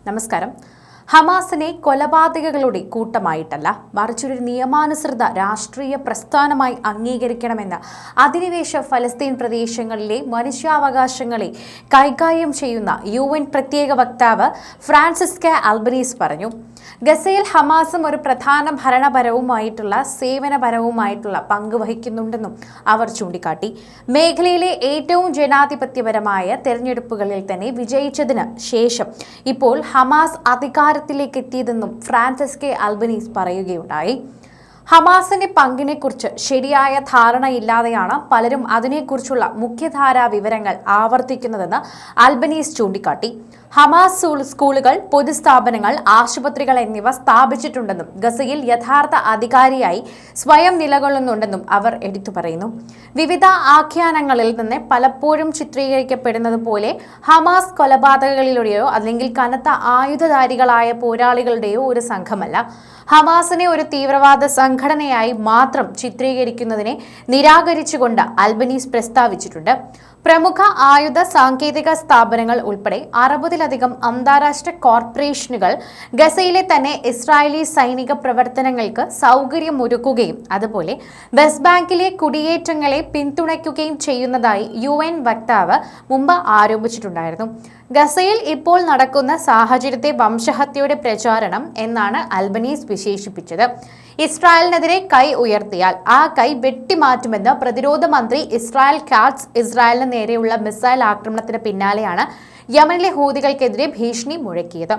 നമസ്കാരം. ഹമാസിനെ കൊലപാതകങ്ങളുടെ കൂട്ടമായിട്ടല്ല, മറിച്ചൊരു നിയമാനുസൃത രാഷ്ട്രീയ പ്രസ്ഥാനമായി അംഗീകരിക്കണമെന്ന് അധിനിവേശ ഫലസ്തീൻ പ്രദേശങ്ങളിലെ മനുഷ്യാവകാശങ്ങളെ കൈകാര്യം ചെയ്യുന്ന UN പ്രത്യേക വക്താവ് ഫ്രാൻസിസ്ക അൽബനീസ് പറഞ്ഞു. ഗസയിൽ ഹമാസും ഒരു പ്രധാന ഭരണപരവുമായിട്ടുള്ള സേവനപരവുമായിട്ടുള്ള പങ്ക് വഹിക്കുന്നുണ്ടെന്നും അവർ ചൂണ്ടിക്കാട്ടി. മേഖലയിലെ ഏറ്റവും ജനാധിപത്യപരമായ തെരഞ്ഞെടുപ്പുകളിൽ തന്നെ വിജയിച്ചതിന് ശേഷം ഇപ്പോൾ ഹമാസ് അധികാരത്തിലേക്ക് എത്തിയതെന്നും ഫ്രാൻസിസ്ക അൽബനീസ് പറയുകയുണ്ടായി. ഹമാസിന്റെ പങ്കിനെക്കുറിച്ച് ശരിയായ ധാരണയില്ലാതെയാണ് പലരും അതിനെക്കുറിച്ചുള്ള മുഖ്യധാരാ വിവരങ്ങൾ ആവർത്തിക്കുന്നതെന്ന് അൽബനീസ് ചൂണ്ടിക്കാട്ടി. ഹമാസ് സ്കൂളുകൾ, പൊതുസ്ഥാപനങ്ങൾ, ആശുപത്രികൾ എന്നിവ സ്ഥാപിച്ചിട്ടുണ്ടെന്നും ഗസയിൽ യഥാർത്ഥ അധികാരിയായി സ്വയം നിലകൊള്ളുന്നുണ്ടെന്നും അവർ എടുത്തു പറയുന്നു. വിവിധ ആഖ്യാനങ്ങളിൽ നിന്ന് പലപ്പോഴും ചിത്രീകരിക്കപ്പെടുന്നത് പോലെ ഹമാസ് കൊലപാതകങ്ങളിലൂടെയോ അല്ലെങ്കിൽ കനത്ത ആയുധധാരികളായ പോരാളികളുടെയോ ഒരു സംഘമല്ല. ഹമാസിനെ ഒരു തീവ്രവാദ സംഘടനയായി മാത്രം ചിത്രീകരിക്കുന്നതിനെ നിരാകരിച്ചുകൊണ്ട് അൽബനീസ് പ്രസ്താവിച്ചിട്ടുണ്ട്. പ്രമുഖ ആയുധ സാങ്കേതിക സ്ഥാപനങ്ങൾ ഉൾപ്പെടെ 60-ലധികം അന്താരാഷ്ട്ര കോർപ്പറേഷനുകൾ ഗസയിലെ തന്നെ ഇസ്രായേലി സൈനിക പ്രവർത്തനങ്ങൾക്ക് സൗകര്യമൊരുക്കുകയും അതുപോലെ വെസ്റ്റ് ബാങ്കിലെ കുടിയേറ്റങ്ങളെ പിന്തുണയ്ക്കുകയും ചെയ്യുന്നതായി UN വക്താവ് മുമ്പ് ആരോപിച്ചിട്ടുണ്ടായിരുന്നു. ഗസയിൽ ഇപ്പോൾ നടക്കുന്ന സാഹചര്യത്തെ വംശഹത്യയുടെ പ്രചാരണം എന്നാണ് അൽബനീസ് വിശേഷിപ്പിച്ചത്. ഇസ്രായേലിനെതിരെ കൈ ഉയർത്തിയാൽ ആ കൈ വെട്ടിമാറ്റുമെന്ന് പ്രതിരോധ മന്ത്രി ഇസ്രായേൽ കാറ്റ്സ് ഇസ്രായേലിന് നേരെയുള്ള മിസൈൽ ആക്രമണത്തിന് പിന്നാലെയാണ് യമനിലെ ഹൂതികൾക്കെതിരെ ഭീഷണി മുഴക്കിയത്.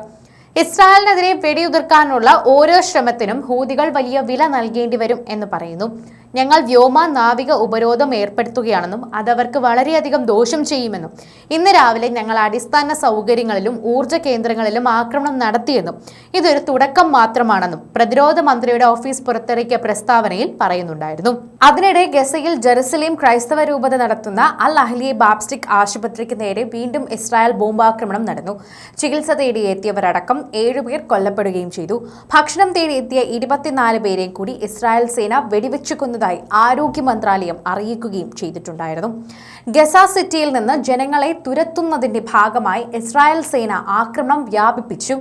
ഇസ്രായേലിനെതിരെ വെടിയുതിർക്കാനുള്ള ഓരോ ശ്രമത്തിനും ഹൂതികൾ വലിയ വില നൽകേണ്ടി വരും എന്ന് പറയുന്നു. ഞങ്ങൾ വ്യോമ നാവിക ഉപരോധം ഏർപ്പെടുത്തുകയാണെന്നും അതവർക്ക് വളരെയധികം ദോഷം ചെയ്യുമെന്നും ഇന്ന് രാവിലെ ഞങ്ങൾ അടിസ്ഥാന സൗകര്യങ്ങളിലും ഊർജ്ജ കേന്ദ്രങ്ങളിലും ആക്രമണം നടത്തിയെന്നും ഇതൊരു തുടക്കം മാത്രമാണെന്നും പ്രതിരോധ മന്ത്രിയുടെ ഓഫീസ് പുറത്തിറക്കിയ പ്രസ്താവനയിൽ പറയുന്നുണ്ടായിരുന്നു. അതിനിടെ ഗസയിൽ ജെറുസലേം ക്രൈസ്തവ രൂപത നടത്തുന്ന അൽ അഹ്ലിയ ബാപ്റ്റിസ്റ്റ് ആശുപത്രിക്ക് നേരെ വീണ്ടും ഇസ്രായേൽ ബോംബാക്രമണം നടന്നു. ചികിത്സ തേടിയെത്തിയവരടക്കം 7 പേർ കൊല്ലപ്പെടുകയും ചെയ്തു. ഭക്ഷണം തേടിയെത്തിയ 24 പേരെയും കൂടി ഇസ്രായേൽ സേന വെടിവെച്ചു കൊന്നതായി ആരോഗ്യ മന്ത്രാലയം അറിയിക്കുകയും ചെയ്തിട്ടുണ്ടായിരുന്നു. ഗസ സിറ്റിയിൽ നിന്ന് ജനങ്ങളെ തുരത്തുന്നതിന്റെ ഭാഗമായി ഇസ്രായേൽ സേന ആക്രമണം വ്യാപിപ്പിച്ചു.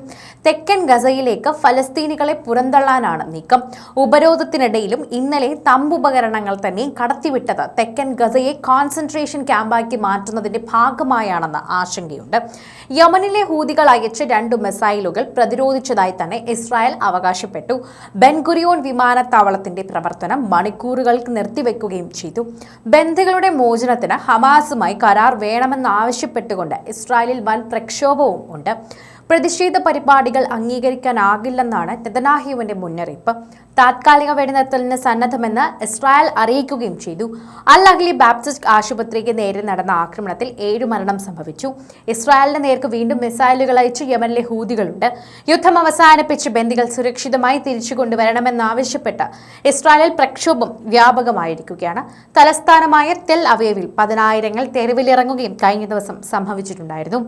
തെക്കൻ ഗസയിലേക്ക് ഫലസ്തീനികളെ പുറന്തള്ളാനാണ് നീക്കം. ഉപരോധത്തിനിടയിലും ഇന്നലെ തമ്പുപകരണങ്ങൾ തന്നെ കടത്തിവിട്ടത് തെക്കൻ ഗസയെ കോൺസെൻട്രേഷൻ ക്യാമ്പാക്കി മാറ്റുന്നതിന്റെ ഭാഗമായാണെന്ന് ആശങ്കയുണ്ട്. യമനിലെ ഹൂതികൾ അയച്ച 2 മിസൈലുകൾ പ്രതിരോധിച്ചതായി തന്നെ ഇസ്രായേൽ അവകാശപ്പെട്ടു. ബെൻഗുരിയോൺ വിമാനത്താവളത്തിന്റെ പ്രവർത്തനം മണിക്കൂറുകൾക്ക് നിർത്തിവെക്കുകയും ചെയ്തു. ബന്ദികളുടെ മോചനത്തിന് ഹമാസുമായി കരാർ വേണമെന്നാവശ്യപ്പെട്ടുകൊണ്ട് ഇസ്രായേലിൽ വൻ പ്രക്ഷോഭവും ഉണ്ട്. പ്രതിഷേധ പരിപാടികൾ അംഗീകരിക്കാനാകില്ലെന്നാണ് നെതന്യാഹുവിന്റെ മുന്നറിയിപ്പ്. താത്കാലിക വെടിനിർത്തലിന് സന്നദ്ധമെന്ന് ഇസ്രായേൽ അറിയിക്കുകയും ചെയ്തു. അൽ അഹ്ലി ബാപ്റ്റിസ്റ്റ് ആശുപത്രിക്ക് നേരെ നടന്ന ആക്രമണത്തിൽ 7 മരണം സംഭവിച്ചു. ഇസ്രായേലിന് നേർക്ക് വീണ്ടും മിസൈലുകൾ അയച്ച് യമനിലെ ഹൂതികളുണ്ട്. യുദ്ധം അവസാനിപ്പിച്ച് ബന്ദികൾ സുരക്ഷിതമായി തിരിച്ചു കൊണ്ടുവരണമെന്നാവശ്യപ്പെട്ട് ഇസ്രായേലിൽ പ്രക്ഷോഭം വ്യാപകമായിരിക്കുകയാണ്. തലസ്ഥാനമായ തെൽ അവീവിൽ 10,000 തെരുവിലിറങ്ങുകയും കഴിഞ്ഞ ദിവസം സംഭവിച്ചിട്ടുണ്ടായിരുന്നു.